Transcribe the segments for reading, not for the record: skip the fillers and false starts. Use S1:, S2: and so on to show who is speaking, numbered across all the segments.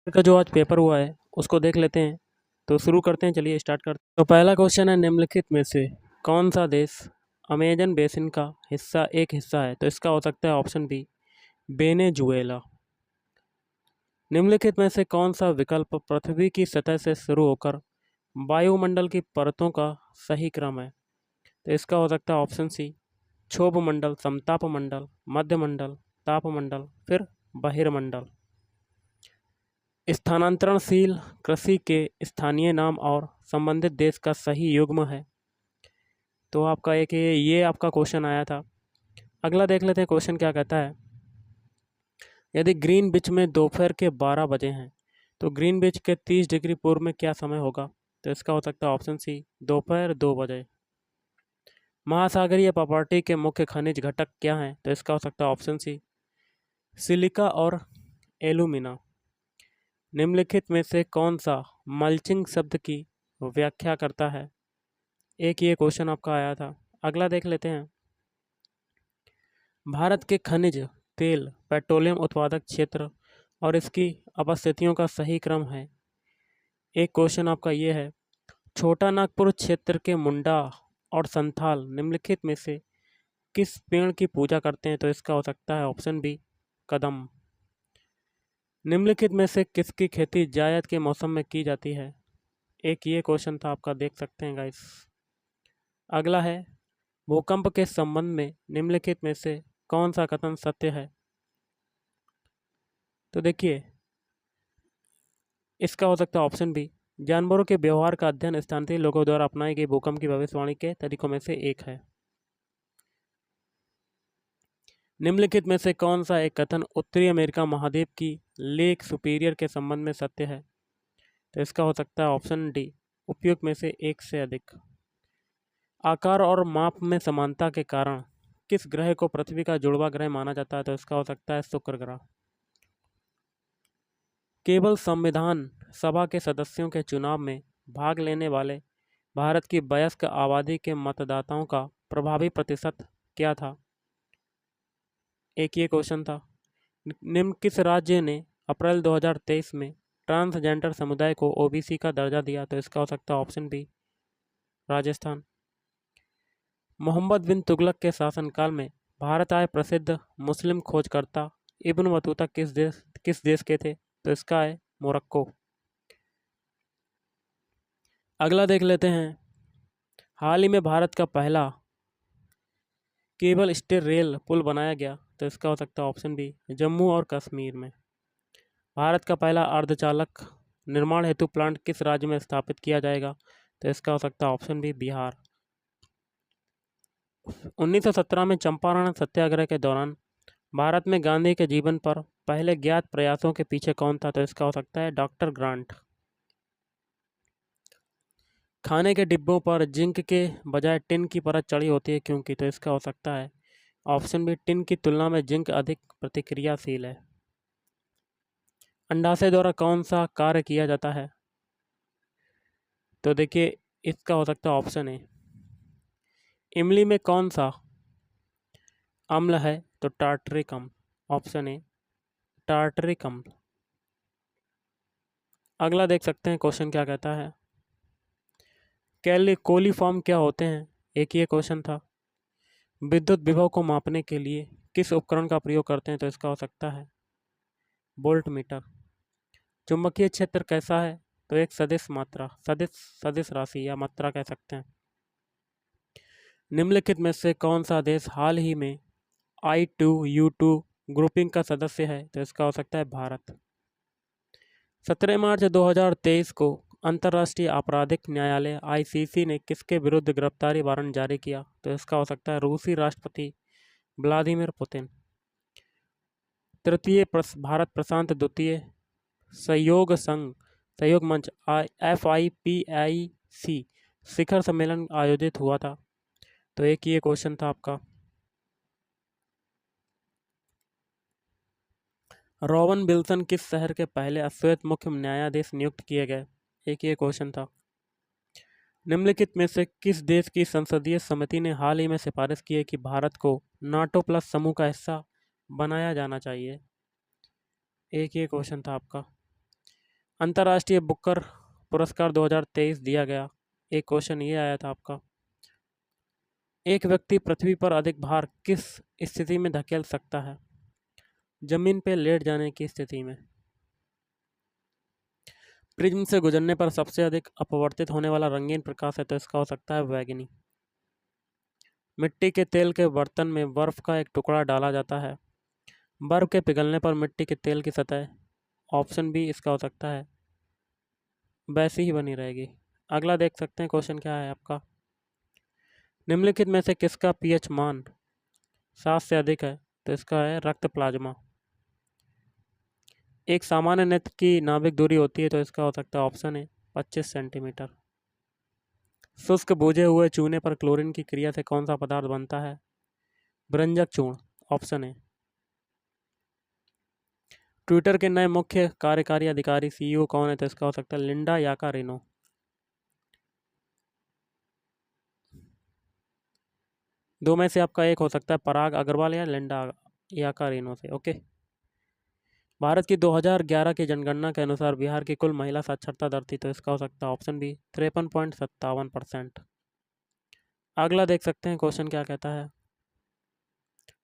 S1: का जो आज पेपर हुआ है उसको देख लेते हैं। तो शुरू करते हैं, चलिए स्टार्ट करते हैं। तो पहला क्वेश्चन है, निम्नलिखित में से कौन सा देश अमेजन बेसिन का एक हिस्सा है? तो इसका हो सकता है ऑप्शन बी वेनेजुएला। निम्नलिखित में से कौन सा विकल्प पृथ्वी की सतह से शुरू होकर वायुमंडल की परतों का सही क्रम है? तो इसका हो सकता है ऑप्शन सी क्षोभ मंडल, समताप मंडल, मध्य मंडल, ताप मंडल, फिर बहिर्मंडल। स्थानांतरणशील कृषि के स्थानीय नाम और संबंधित देश का सही युग्म है। तो आपका एक ये आपका क्वेश्चन आया था। अगला देख लेते हैं क्वेश्चन क्या कहता है। यदि ग्रीनविच में दोपहर के 12 बजे हैं तो ग्रीनविच के 30 डिग्री पूर्व में क्या समय होगा? तो इसका हो सकता है ऑप्शन सी दोपहर 2 बजे। महासागरीय प्रॉपर्टी के मुख्य खनिज घटक क्या हैं? तो इसका हो सकता है ऑप्शन सी सिलिका और एल्यूमिना। निम्नलिखित में से कौन सा मल्चिंग शब्द की व्याख्या करता है? एक ये क्वेश्चन आपका आया था। अगला देख लेते हैं। भारत के खनिज तेल पेट्रोलियम उत्पादक क्षेत्र और इसकी अवस्थितियों का सही क्रम है। एक क्वेश्चन आपका ये है, छोटा नागपुर क्षेत्र के मुंडा और संथाल निम्नलिखित में से किस पेड़ की पूजा करते हैं? तो इसका हो सकता है ऑप्शन बी कदम। निम्नलिखित में से किसकी खेती जायद के मौसम में की जाती है? एक ये क्वेश्चन था आपका, देख सकते हैं गाइस। अगला है, भूकंप के संबंध में निम्नलिखित में से कौन सा कथन सत्य है? तो देखिए, इसका हो सकता है ऑप्शन बी जानवरों के व्यवहार का अध्ययन स्थानीय लोगों द्वारा अपनाई गई भूकंप की भविष्यवाणी के तरीकों में से एक है। निम्नलिखित में से कौन सा एक कथन उत्तरी अमेरिका महाद्वीप की लेक सुपीरियर के संबंध में सत्य है? तो इसका हो सकता है ऑप्शन डी उपयुक्त में से एक से अधिक। आकार और माप में समानता के कारण किस ग्रह को पृथ्वी का जुड़वा ग्रह माना जाता है? तो इसका हो सकता है शुक्र ग्रह। केवल संविधान सभा के सदस्यों के चुनाव में भाग लेने वाले भारत की वयस्क आबादी के मतदाताओं का प्रभावी प्रतिशत क्या था? एक ये क्वेश्चन था। निम्न किस राज्य ने अप्रैल 2023 में ट्रांसजेंडर समुदाय को ओबीसी का दर्जा दिया? तो इसका हो सकता है ऑप्शन बी राजस्थान। मोहम्मद बिन तुगलक के शासनकाल में भारत आए प्रसिद्ध मुस्लिम खोजकर्ता इब्न बतूता किस देश के थे? तो इसका है मोरक्को। अगला देख लेते हैं। हाल ही में भारत का पहला केबल स्टे रेल पुल बनाया गया। तो इसका हो सकता है ऑप्शन बी जम्मू और कश्मीर में। भारत का पहला अर्धचालक निर्माण हेतु प्लांट किस राज्य में स्थापित किया जाएगा? तो इसका हो सकता है ऑप्शन बी बिहार। 1917 में चंपारण सत्याग्रह के दौरान भारत में गांधी के जीवन पर पहले ज्ञात प्रयासों के पीछे कौन था? तो इसका हो सकता है डॉक्टर ग्रांट। खाने के डिब्बों पर जिंक के बजाय टिन की परत चढ़ी होती है क्योंकि? तो इसका हो सकता है ऑप्शन बी टिन की तुलना में जिंक अधिक प्रतिक्रियाशील है। अंडाशय द्वारा कौन सा कार्य किया जाता है? तो देखिए, इसका हो सकता है ऑप्शन है इमली में कौन सा अम्ल है? तो टार्टरिक अम्ल। ऑप्शन ए टार्टरिक अम्ल। अगला देख सकते हैं क्वेश्चन क्या कहता है। कोलीफॉर्म क्या होते हैं? एक ये क्वेश्चन था। विद्युत विभव को मापने के लिए किस उपकरण का प्रयोग करते हैं? तो इसका हो सकता है वोल्ट मीटर। चुंबकीय क्षेत्र कैसा है? तो एक सदिश राशि या मात्रा कह सकते हैं। निम्नलिखित में से कौन सा देश हाल ही में I2U2 ग्रुपिंग का सदस्य है? तो इसका हो सकता है भारत। 17 मार्च 2023 को अंतर्राष्ट्रीय आपराधिक न्यायालय ICC ने किसके विरुद्ध गिरफ्तारी वारंट जारी किया? तो इसका हो सकता है रूसी राष्ट्रपति व्लादिमीर पुतिन। तृतीय भारत प्रशांत द्वितीय सहयोग मंच FIPIC शिखर सम्मेलन आयोजित हुआ था। तो एक ये क्वेश्चन था आपका। रोवन विल्सन किस शहर के पहले अश्वेत मुख्य न्यायाधीश नियुक्त किए गए? एक ये क्वेश्चन था। निम्नलिखित में से किस देश की संसदीय समिति ने हाल ही में सिफारिश की है कि भारत को नाटो प्लस समूह का हिस्सा बनाया जाना चाहिए? एक ये क्वेश्चन था आपका। अंतर्राष्ट्रीय बुकर पुरस्कार 2023 दिया गया। एक क्वेश्चन ये आया था आपका, एक व्यक्ति पृथ्वी पर अधिक भार किस स्थिति में धकेल सकता है? जमीन पे लेट जाने की स्थिति में। प्रिज्म से गुजरने पर सबसे अधिक अपवर्तित होने वाला रंगीन प्रकाश है तो इसका हो सकता है वैगनी। मिट्टी के तेल के बर्तन में बर्फ का एक टुकड़ा डाला जाता है, बर्फ के पिघलने पर मिट्टी के तेल की सतह, ऑप्शन बी इसका हो सकता है, वैसी ही बनी रहेगी। अगला देख सकते हैं क्वेश्चन क्या है आपका, निम्नलिखित में से किसका पीएच मान 7 से अधिक है? तो इसका है रक्त प्लाज्मा। एक सामान्य नेत्र की नाभिक दूरी होती है तो इसका हो सकता है ऑप्शन है 25 सेंटीमीटर। शुष्क भुजे हुए चूने पर क्लोरीन की क्रिया से कौन सा पदार्थ बनता है? भृंजक चूर्ण, ऑप्शन है। ट्विटर के नए मुख्य कार्यकारी अधिकारी सीईओ कौन है? तो इसका हो सकता है लिंडा याकारिनो। दो में से आपका एक हो सकता है पराग अग्रवाल या लिंडा याकारिनो से। ओके। भारत की 2011 की जनगणना के अनुसार बिहार की कुल महिला साक्षरता दर थी तो इसका हो सकता है ऑप्शन बी 53.57%। अगला देख सकते हैं क्वेश्चन क्या कहता है,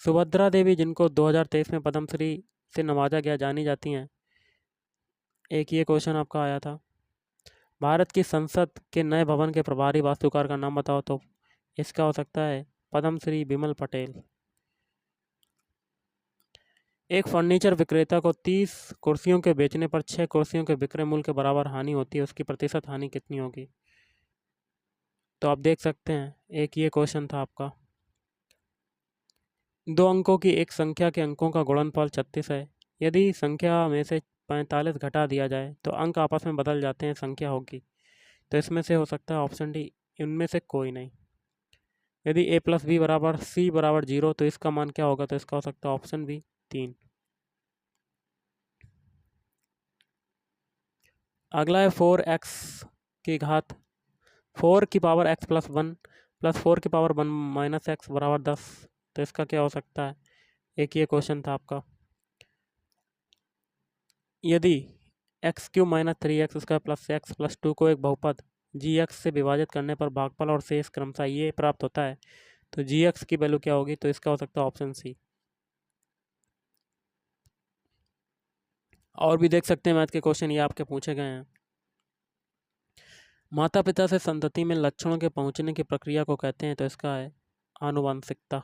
S1: सुभद्रा देवी जिनको 2023 में पद्मश्री से नवाजा गया जानी जाती हैं। एक ये क्वेश्चन आपका आया था, भारत की संसद के नए भवन के प्रभारी वास्तुकार का नाम बताओ तो इसका हो सकता है पद्मश्री बिमल पटेल। एक फर्नीचर विक्रेता को 30 कुर्सियों के बेचने पर 6 कुर्सियों के विक्रय मूल्य के बराबर हानि होती है, उसकी प्रतिशत हानि कितनी होगी? तो आप देख सकते हैं एक ये क्वेश्चन था आपका, दो अंकों की एक संख्या के अंकों का गुणनफल 36 है, यदि संख्या में से 45 घटा दिया जाए तो अंक आपस में बदल जाते हैं, संख्या होगी। तो इसमें से हो सकता है ऑप्शन डी इनमें से कोई नहीं। यदि a प्लस बी बराबर सी बराबर 0 तो इसका मान क्या होगा? तो इसका हो सकता है ऑप्शन बी 3। अगला है 4x की घात 4 की पावर x प्लस 1 प्लस 4 की पावर 1 माइनस एक्स बराबर 10 तो इसका क्या हो सकता है? एक ये क्वेश्चन था आपका, यदि x Q minus 3x square plus x plus 2 को एक बहुपद जी एक्स से विभाजित करने पर भागफल और शेष क्रमशः ये प्राप्त होता है तो जी एक्स की वैल्यू क्या होगी? तो इसका हो सकता है ऑप्शन सी। और भी देख सकते हैं मैथ के क्वेश्चन ये आपके पूछे गए हैं, माता पिता से संतति में लक्षणों के पहुंचने की प्रक्रिया को कहते हैं तो इसका है आनुवंशिकता।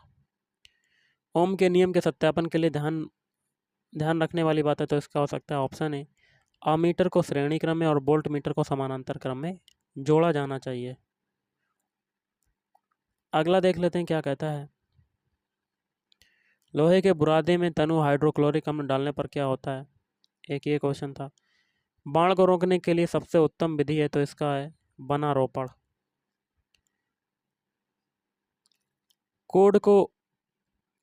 S1: ओम के नियम के सत्यापन के लिए ध्यान रखने वाली बात है तो इसका हो सकता है ऑप्शन है अमीटर को श्रेणी क्रम में और वोल्ट मीटर को समानांतर क्रम में जोड़ा जाना चाहिए। अगला देख लेते हैं क्या कहता है, लोहे के बुरादे में तनु हाइड्रोक्लोरिक अम्ल डालने पर क्या होता है? एक ये क्वेश्चन था। बाण को रोकने के लिए सबसे उत्तम विधि है तो इसका है वनारोपण। कोड को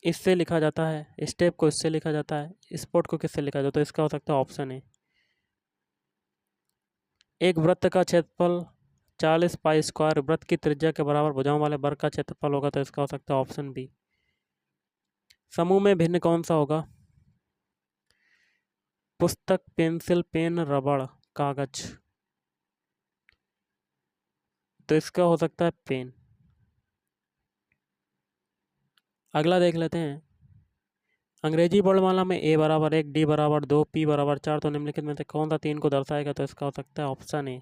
S1: इससे लिखा जाता है, स्टेप को इससे लिखा जाता है, स्पोर्ट को किससे लिखा जाता है? तो इसका हो सकता है ऑप्शन है। एक वृत्त का क्षेत्रफल 40 पाई स्क्वायर वृत्त की त्रिज्या के बराबर भुजाओं वाले वर्ग का क्षेत्रफल होगा तो इसका हो सकता है ऑप्शन बी। समूह में भिन्न कौन सा होगा? पुस्तक, पेंसिल, पेन, रबड़, कागज। तो इसका हो सकता है पेन। अगला देख लेते हैं, अंग्रेजी वर्णमाला में a बराबर 1, d बराबर 2, p बराबर 4 तो निम्नलिखित में से कौन सा 3 को दर्शाएगा? तो इसका हो सकता है ऑप्शन ए।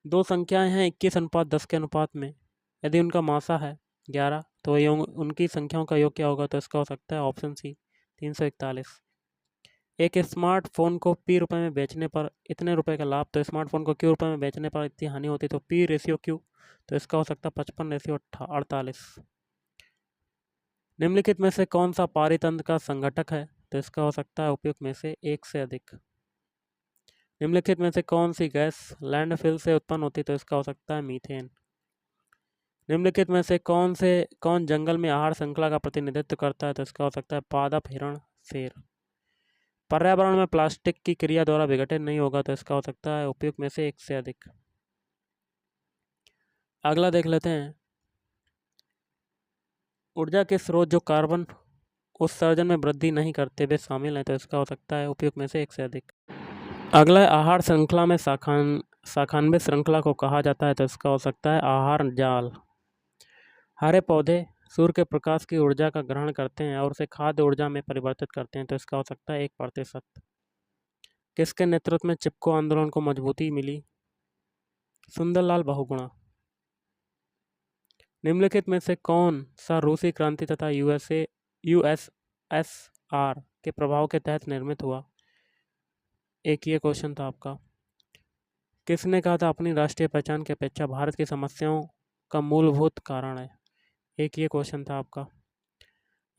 S1: दो संख्याएं हैं 21:10 के अनुपात में, यदि उनका मासा है 11 तो उनकी संख्याओं का योग क्या होगा? तो इसका हो सकता है ऑप्शन सी 341। एक स्मार्टफोन को p रुपए में बेचने पर इतने रुपए का लाभ तो स्मार्टफोन को q रुपए में बेचने पर इतनी हानि होती तो p रेशियो q तो इसका हो सकता है 55:48। निम्नलिखित में से कौन सा पारितंत्र का संघटक है? तो इसका हो सकता है उपयुक्त में से एक से अधिक। निम्नलिखित में से कौन सी गैस लैंडफिल से उत्पन्न होती तो इसका हो सकता है मीथेन। निम्नलिखित में से कौन जंगल में आहार श्रृंखला का प्रतिनिधित्व करता है? तो इसका हो सकता है पादप, हिरण, शेर। पर्यावरण में प्लास्टिक की क्रिया द्वारा विघटित नहीं होगा तो इसका हो सकता है उपयुक्त में से एक से अधिक। अगला देख लेते हैं, ऊर्जा के स्रोत जो कार्बन उत्सर्जन में वृद्धि नहीं करते वे शामिल हैं तो इसका हो सकता है उपयुक्त में से एक से अधिक। अगला है आहार श्रृंखला में शाखान्वित श्रृंखला को कहा जाता है, तो इसका हो सकता है आहार जाल। हरे पौधे सूर्य के प्रकाश की ऊर्जा का ग्रहण करते हैं और उसे खाद्य ऊर्जा में परिवर्तित करते हैं, तो इसका हो सकता है 1%। किसके नेतृत्व में चिपको आंदोलन को मजबूती मिली? सुंदरलाल बहुगुणा। निम्नलिखित में से कौन सा रूसी क्रांति तथा यूएसएसआर के प्रभाव के तहत निर्मित हुआ? एक ये क्वेश्चन था आपका। किसने कहा था अपनी राष्ट्रीय पहचान की अपेक्षा भारत की समस्याओं का मूलभूत कारण है? एक ये क्वेश्चन था आपका।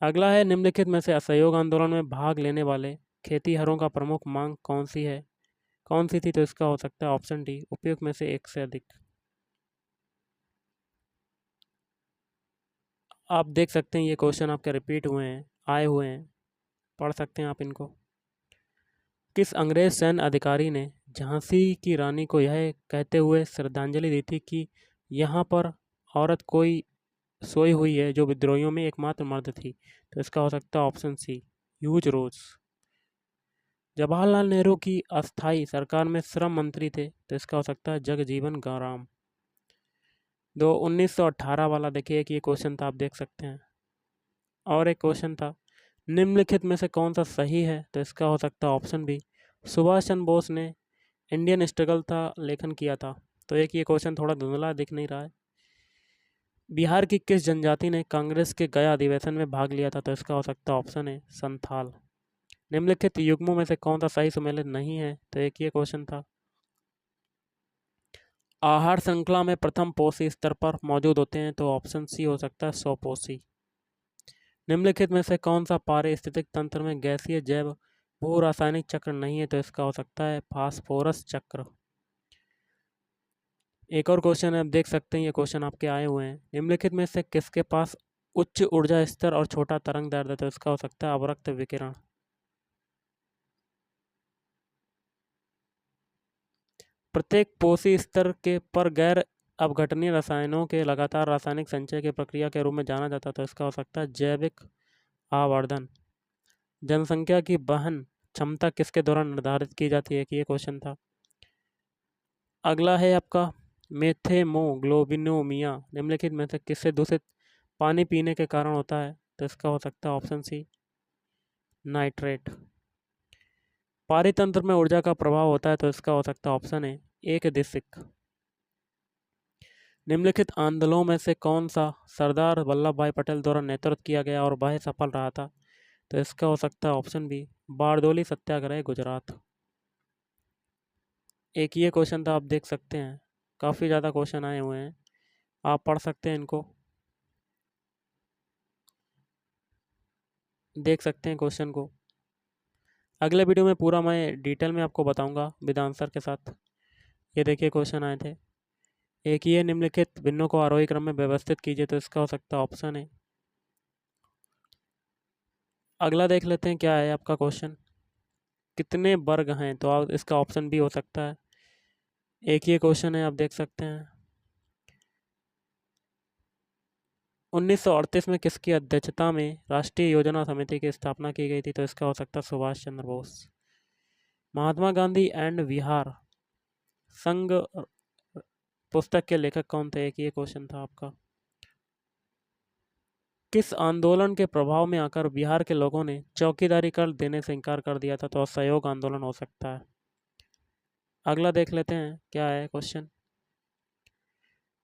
S1: अगला है निम्नलिखित में से असहयोग आंदोलन में भाग लेने वाले खेतीहरों का प्रमुख मांग कौन सी है? कौन सी थी? तो इसका हो सकता है ऑप्शन डी, उपयुक्त में से एक से अधिक। आप देख सकते हैं ये क्वेश्चन आपके रिपीट हुए हैं, आए हुए हैं, पढ़ सकते हैं आप इनको। किस अंग्रेज सैन्य अधिकारी ने झांसी की रानी को यह कहते हुए श्रद्धांजलि दी थी कि यहाँ पर औरत कोई सोई हुई है जो विद्रोहियों में एकमात्र मर्द थी? तो इसका हो सकता है ऑप्शन सी, ह्यूज रोज। जवाहरलाल नेहरू की अस्थाई सरकार में श्रम मंत्री थे, तो इसका हो सकता है जगजीवन राम। 1918 वाला देखिए कि ये क्वेश्चन था, आप देख सकते हैं। और एक क्वेश्चन था, निम्नलिखित में से कौन सा सही है? तो इसका हो सकता है ऑप्शन बी, सुभाष चंद्र बोस ने इंडियन स्ट्रगल था लेखन किया था। तो एक ये क्वेश्चन थोड़ा धुंधला दिख नहीं रहा है। बिहार की किस जनजाति ने कांग्रेस के गया अधिवेशन में भाग लिया था? तो इसका हो सकता है ऑप्शन है संथाल। निम्नलिखित युग्मों में से कौन सा सही सुमेलित नहीं है? तो एक ये क्वेश्चन था। आहार श्रृंखला में प्रथम पोषी स्तर पर मौजूद होते हैं, तो ऑप्शन सी हो सकता है स्वपोषी। निम्नलिखित में से कौन सा पारिस्थितिक तंत्र में गैसीय जैव भू रासायनिक चक्र नहीं है? तो इसका हो सकता है फास्फोरस चक्र। एक और क्वेश्चन है, आप देख सकते हैं ये क्वेश्चन आपके आए हुए हैं। निम्नलिखित में से किसके पास उच्च ऊर्जा स्तर और छोटा तरंग दैर्ध्य? तो इसका हो सकता है अवरक्त विकिरण। प्रत्येक पोषी स्तर के पर गैर अपघटनीय रसायनों के लगातार रासायनिक संचय की प्रक्रिया के रूप में जाना जाता है, तो इसका हो सकता है जैविक आवर्धन। जनसंख्या की वहन क्षमता किसके द्वारा निर्धारित की जाती है? कि ये क्वेश्चन था। अगला है आपका मेथेमोग्लोबिनोमिया निम्नलिखित में से किससे दूषित पानी पीने के कारण होता है? तो इसका हो सकता है ऑप्शन सी, नाइट्रेट। पारितंत्र में ऊर्जा का प्रभाव होता है, तो इसका हो सकता है ऑप्शन है एक दिशिक। निम्नलिखित आंदोलनों में से कौन सा सरदार वल्लभ भाई पटेल द्वारा नेतृत्व किया गया और वह सफल रहा था? तो इसका हो सकता है ऑप्शन बी, बारदोली सत्याग्रह गुजरात। एक ये क्वेश्चन था, आप देख सकते हैं काफ़ी ज़्यादा क्वेश्चन आए हुए हैं, आप पढ़ सकते हैं इनको, देख सकते हैं क्वेश्चन को। अगले वीडियो में पूरा मैं डिटेल में आपको बताऊंगा विद आंसर के साथ। ये देखिए क्वेश्चन आए थे। एक ये निम्नलिखित भिन्नों को आरोही क्रम में व्यवस्थित कीजिए, तो इसका हो सकता है ऑप्शन है। अगला देख लेते हैं क्या है आपका क्वेश्चन, कितने वर्ग हैं? तो आप इसका ऑप्शन भी हो सकता है। एक ये क्वेश्चन है, आप देख सकते हैं। 1938 में किसकी अध्यक्षता में राष्ट्रीय योजना समिति की स्थापना की गई थी? तो इसका हो सकता है सुभाष चंद्र बोस। महात्मा गांधी एंड विहार संघ पुस्तक के लेखक कौन थे? एक ये क्वेश्चन था आपका। किस आंदोलन के प्रभाव में आकर बिहार के लोगों ने चौकीदारी कर देने से इनकार कर दिया था? तो असहयोग आंदोलन हो सकता है। अगला देख लेते हैं क्या है क्वेश्चन,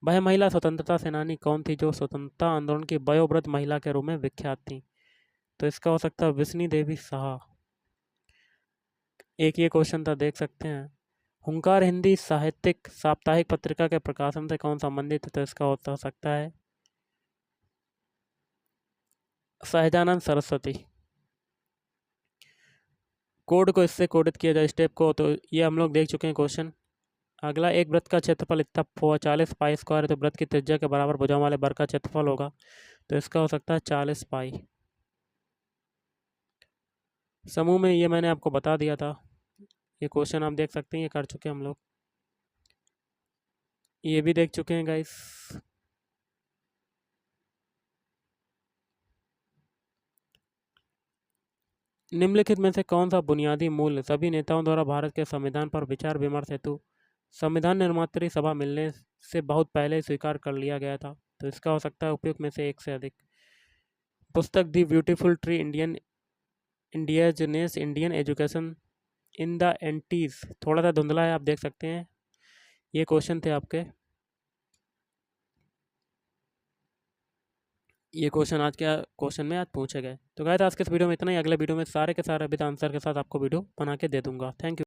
S1: वह महिला स्वतंत्रता सेनानी कौन थी जो स्वतंत्रता आंदोलन की वयोवृद्ध महिला के रूप में विख्यात थी? तो इसका हो सकता है विष्णु देवी साहा। एक ये क्वेश्चन था, देख सकते हैं। हुंकार हिंदी साहित्यिक साप्ताहिक पत्रिका के प्रकाशन से कौन संबंधित है? तो इसका हो सकता है सहजानंद सरस्वती। कोड को इससे कोडित किया जाए स्टेप को, तो ये हम लोग देख चुके हैं क्वेश्चन। अगला, एक वृत्त का क्षेत्रफल इतना 40 पाई स्क्वायर है, तो वृत्त की त्रिज्या के बराबर भुजाओं वाले वर्ग का क्षेत्रफल होगा, तो इसका हो सकता है 40 पाई। समूह में ये मैंने आपको बता दिया था, ये क्वेश्चन आप देख सकते हैं, ये कर चुके हैं हम लोग, ये भी देख चुके हैं गाइस। निम्नलिखित में से कौन सा बुनियादी मूल्य सभी नेताओं द्वारा भारत के संविधान पर विचार विमर्श हेतु संविधान निर्मात्री सभा मिलने से बहुत पहले स्वीकार कर लिया गया था? तो इसका हो सकता है उपयुक्त में से एक से अधिक। पुस्तक the beautiful tree Indian indigenous Indian education in the eighties, थोड़ा सा धुंधला है, आप देख सकते हैं। ये क्वेश्चन थे आपके, ये क्वेश्चन आज के क्वेश्चन में आज पूछे गए। तो गाइस आज के इस वीडियो में इतना ही। अगले वीडियो में सारे के सारे विद आंसर के साथ आपको वीडियो बना के दे दूंगा। Thank you.